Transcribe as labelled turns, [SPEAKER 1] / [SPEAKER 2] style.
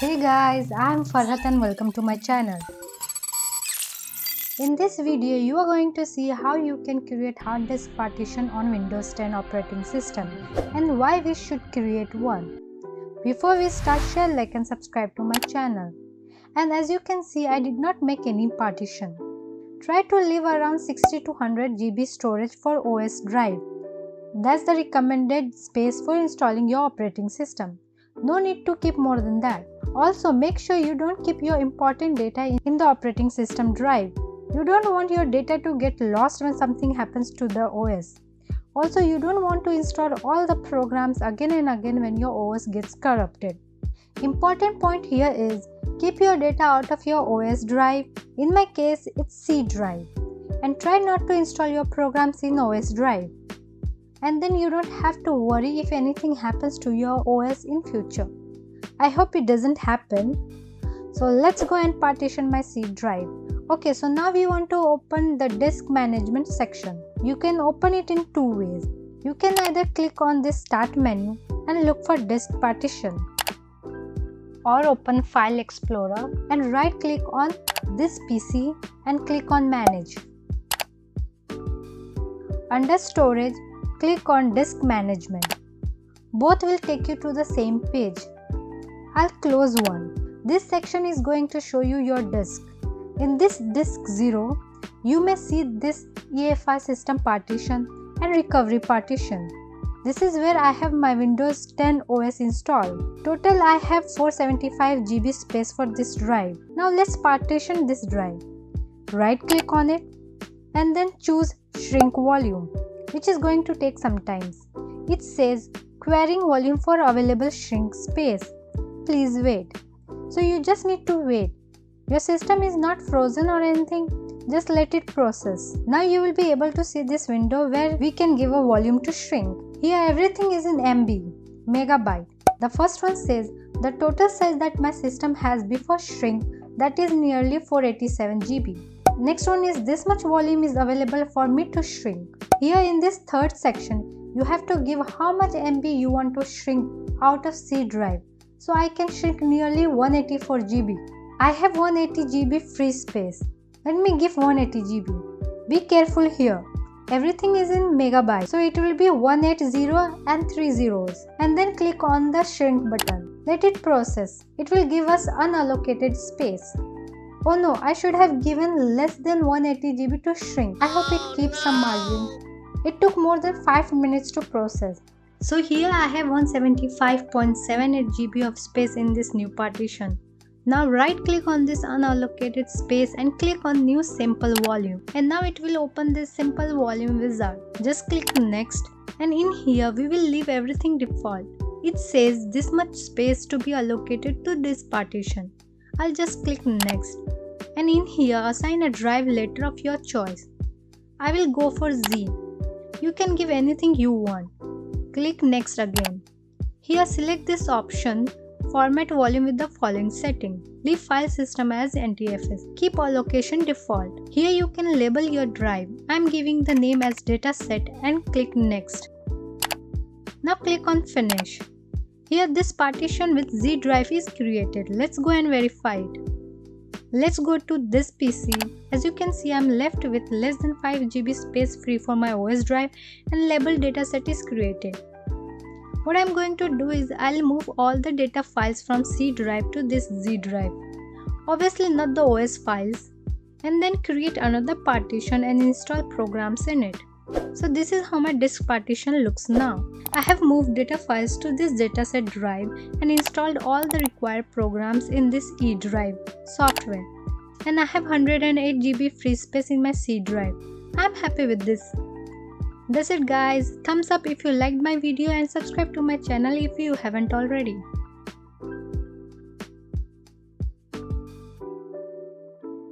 [SPEAKER 1] Hey guys, I'm Farhat and welcome to my channel. In this video, you are going to see how you can create hard disk partition on Windows 10 operating system and why we should create one. Before we start, share, like and subscribe to my channel. And as you can see, I did not make any partition. Try to leave around 60 to 100 GB storage for OS drive. That's the recommended space for installing your operating system. No need to keep more than that. Also, make sure you don't keep your important data in the operating system drive. You don't want your data to get lost when something happens to the OS. Also, you don't want to install all the programs again and again when your OS gets corrupted. Important point here is keep your data out of your OS drive. In my case, it's C drive. And try not to install your programs in OS drive. And then you don't have to worry if anything happens to your OS in future. I hope it doesn't happen. So let's go and partition my C drive. Okay, so now we want to open the disk management section. You can open it in two ways. You can either click on this start menu and look for disk partition, or open File Explorer and right click on this PC and click on Manage. Under Storage, click on Disk Management. Both will take you to the same page. I'll close one. This section is going to show you your disk. In this disk 0, you may see this EFI system partition and recovery partition. This is where I have my Windows 10 OS installed. Total I have 475 GB space for this drive. Now let's partition this drive. Right click on it and then choose Shrink Volume, which is going to take some time. It says querying volume for available shrink space. Please wait. So you just need to wait. Your system is not frozen or anything. Just let it process. Now you will be able to see this window where we can give a volume to shrink. Here everything is in MB, megabyte. The first one says the total size that my system has before shrink, that is nearly 487 GB. Next one is this much volume is available for me to shrink. Here in this third section, you have to give how much MB you want to shrink out of C drive. So I can shrink nearly 184 GB. I have 180 GB free space. Let me give 180 GB. Be careful here. Everything is in megabytes, so it will be 180 and 3 zeros. And then click on the shrink button. Let it process. It will give us unallocated space. Oh no, I should have given less than 180 GB to shrink. I hope it keeps some margin. It took more than 5 minutes to process. So here I have 175.78 GB of space in this new partition. Now right click on this unallocated space and click on New Simple Volume. And now it will open this Simple Volume wizard. Just click Next, and in here we will leave everything default. It says this much space to be allocated to this partition. I'll just click Next. And in here assign a drive letter of your choice. I will go for Z. You can give anything you want. Click Next again. Here select this option, Format Volume with the following setting. Leave file system as NTFS. Keep allocation default. Here you can label your drive. I am giving the name as dataset and click Next. Now click on Finish. Here this partition with Z drive is created. Let's go and verify it. Let's go to this PC. As you can see, I am left with less than 5 GB space free for my OS drive and label dataset is created. What I am going to do is I'll move all the data files from C drive to this Z drive. Obviously not the OS files. And then create another partition and install programs in it. So this is how my disk partition looks now. I have moved data files to this dataset drive and installed all the required programs in this E drive software. And I have 108 GB free space in my C drive. I'm happy with this. That's it guys. Thumbs up if you liked my video and subscribe to my channel if you haven't already.